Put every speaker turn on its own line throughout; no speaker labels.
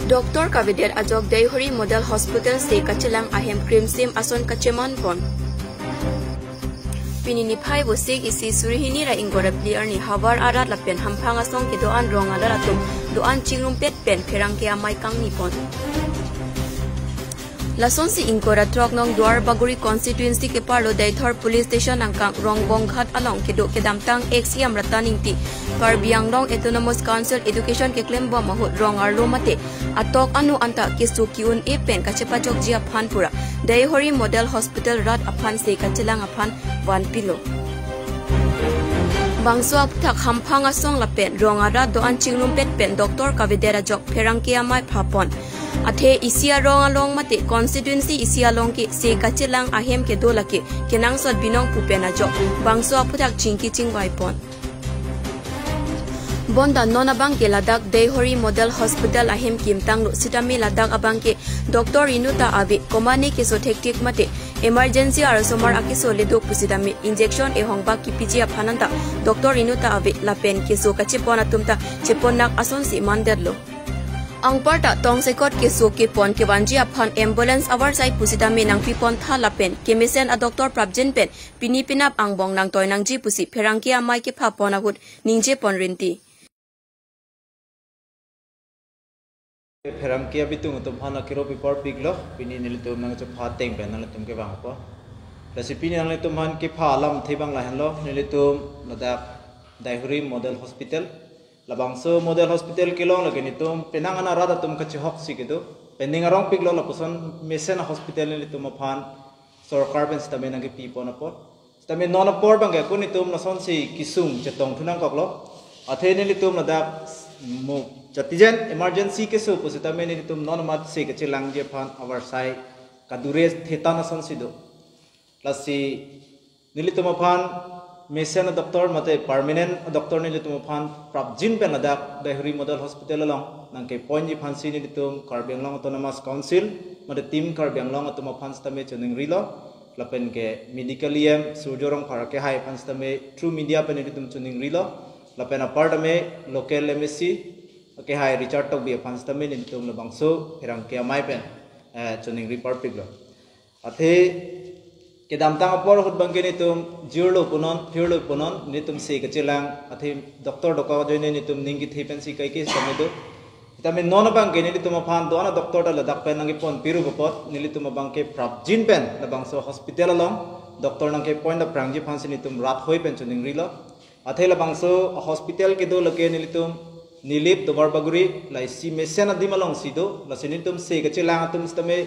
Dr. Kave ajok Deithor Model Hospital se kachelang ahem krimsim ason kacheman pon. Pinini phai bosik isi surihini ra ingora player ni havar arat lapen hampang asong ke doan rong ala ratum doan chingrum pet pen pherang ke amai kang ni pon. Lason si ingora trok nong Duar Baguri constituency ke parlo Deithor police station angkang rong bongkhat along ke do ke damtang exiam rataning ti Karbiang Long Autonomous Council Education ke claim bo mahut rong arlo mate atok anu anta kesu kiun e pen kachepajok jia phanpura Deithor Model Hospital rat aphan se kachelang aphan 1 pilo Bangso apthak hampang asong lapen rong arat doan chingrum pet pen Dr. Kave ajok pherang ke amai phapon Athe isia rong along mate constituency isia long ke se kachelang ahem ke dolake kenang sot binong pupena jo bangso aphutak chingki chingwai pon Bonda nona bang ke Ladakh Deithor Model Hospital ahem kimtang lo sitami Ladakh abang ke Dr. Inuta Abi komani ke so hektik mate emergency arasomar akiso ledo pusidami injection e hongba kipiji aphananta Dr. Inuta Abi lapen ke so kachepona tumta cheponak ason si manderlo Ang parta tong sekot ke so ke pon ke banji aphan ambulance our side pusida me nang pipon thala pen kemisen a doctor prabjen pen pinipinap ang bong nang toy nang ji pusi pherang ki amai ke pha pon agut ningje pon rinti
pherang ki abitung tum phana kiro pipor piglo pini nilitum nang che pha teng pen nang tum ke bang po recipe nang tum han ke pha lam thibang la hanlo nilitum Ladakh Deithor Model Hospital Labangso Model Hospital kilong lagi nitum penangana rada tum kachi hok sikido pending arong piglo la puson mesen hospital ni tum aphan sorkar pen stame nang ke pipo na por stame non por bang ke kunitum na son si kesung kachetong thunang koklo athe ni tum na da mo chatijen emergency ke so pusitame ni tum non mat se ke chilang je phan our side kadure theta na son sido lasi nilitum aphan Mesen doctor mate permanent doctor ni litum phan prabjin pen Ladakh Deithor Model Hospital along nang ke point ji phansi ni litum Karbiang Long Autonomous Council mate team Karbiang Long atum phan stame chuning rilo lapen ke medical em sujorong phara ke hai phan stame through media pen litum chuning rilo lapen apart me local MSc ke hai Richard tok bi phan stame ni litum labangso pherang ke amai pen chuning report piglo athe ke damtang apor hut bangke nitum jurlo punon nitum se kachelang athe doctor doka joine nitum ningi thipen si kai ke samedo tame non bangke nitum aphan dona doctor da Ladakh pen nangi pon piru bopot nilitum bangke prabjin pen la bangso hospital along doctor nangke point da prangji phansi nitum rat hoi pen chuning rilo athe la bangso hospital ke do lake nilitum nilip Duar Baguri lai si mesen adimalong sido la sinitum se kachelang atum stame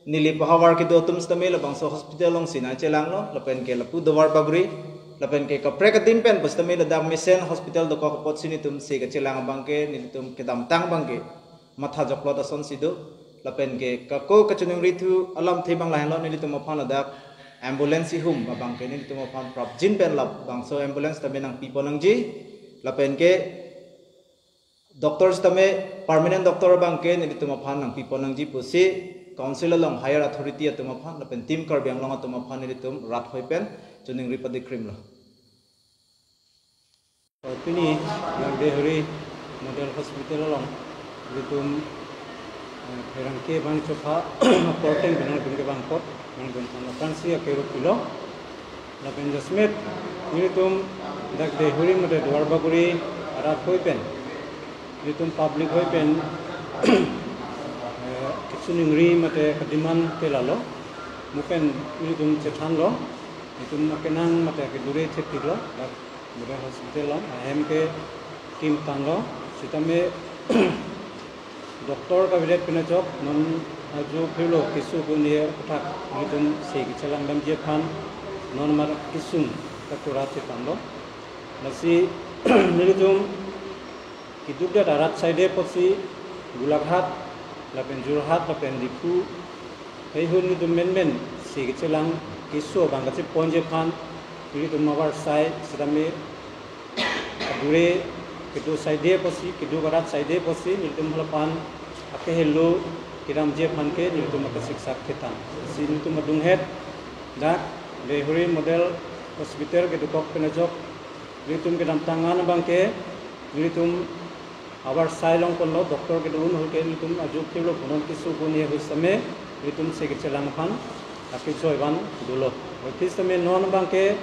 Nili pahawar ke do tum stame la bangso hospital long sina chelang lo lapen ke lapu Duar Baguri lapen ke kapre ka tin pen bastame la dam mesen hospital do ko pot sini tum se ka chelang bangke ni tum ke dam tang bangke matha joklo da son sido lapen ke ka ko ka chunung rithu alam thibang la lo ni tum aphan la dak ambulance hum ba bangke ni tum aphan prop jin pen la bangso ambulance tame nang pipo nang ji lapen ke doctors tame permanent doctor bangke ni tum aphan nang pipo nang ji pusi Council along higher authority at Tumaphan, the team Karbiang Long at Tumaphan, Ritum, Rat Hoipen, Tuning Ripa de Krimla.
Pini, Deithor Model Hospital along, Ritum, Peranke Bang Chopa, Porting, Benang Bang Port, and Fancy, a Kerupilo, Lapen Smith, Ritum, Deithor Model Duar Baguri, Arat Hoipen, Ritum Public Hoipen. Suning ri mate kadiman pelalo mupen nitum chethan lo nitum makenang mate ke dure chetik lo dak Model Hospital lo ahem ke kim tang lo sitame doctor ka videt pinachok non ajo philo kisu gunie uthak nitum se ki chelang dam je khan non mar kisung ka tura chetan lo nasi nitum kidukda arat side posi gulaghat lapen Jurhat lapen Dipu hei hun ni tum men se ke chelang kiso bang ka che ponje khan ni tum mawar sai sidame dure ke do sai de posi ke do barat sai de posi ni tum halapan ake hello kiram je khan ke ni tum ka siksa ketan si ni tum dung het dak Deithor Model Hospital ke do kok pena jok ni tum ke dam tangan bang ke ni tum abar sailong kon lo doctor ke dun ho ke litum ajok philo punon kisu kuni ho same litum sekit lang khan akil choi ban dulo otis same non bang ke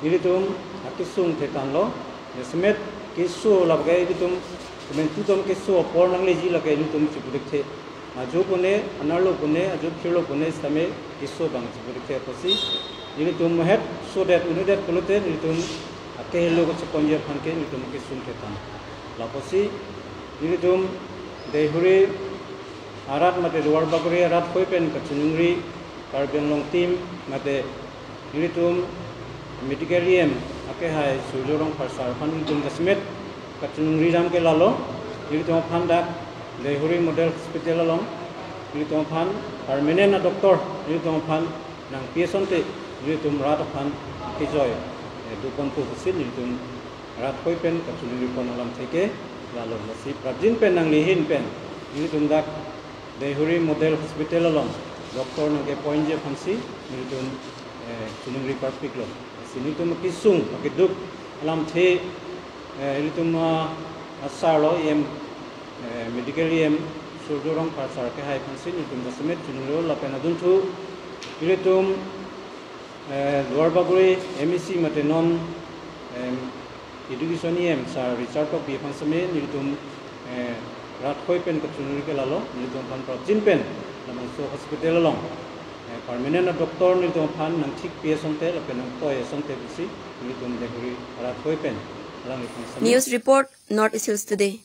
litum akisung the tan lo nesmet kisu lab ge litum men tutom kisu por nang le ji la ke litum chibudik the ajok kone anarlo kone ajok philo kone same kisu bang chibudik the posi litum het so that unidet kulote litum akelo ko chikonje khan ke litum kisung the tan la posi litum Deithori arat mate luar bagri arat koi pen kachenungri karben long team mate litum mitigarium ake hai sujorong parsar khan litum dasmet kachenungri ram ke lalo litum phanda Deithori model hospital along litum phan permanent doctor litum phan nang piesonte litum rat phan kijoy dukon ko sin litum rat koi pen kachenungri kon alam theke lalu masih prajin pen nang lihin pen ini tundak Deithori model hospital along doktor nang ke point je fansi ini tun chunung report piklo sini tu makisung makiduk alam the ini tu asalo em medical em sujurong pasar ke hai fansi ini tu semet chunung lo lapen adun tu ini tu luar bagui MEC mate non education em sar Richard ko bi fansame nilitum rat koi pen ka chunuri ke lalo nilitum pan projin pen lamang so hospital along permanent doctor nilitum pan nang thik patient te lapen nang toy sonte bisi nilitum Deithori rat koi pen
News report North East Hills Today.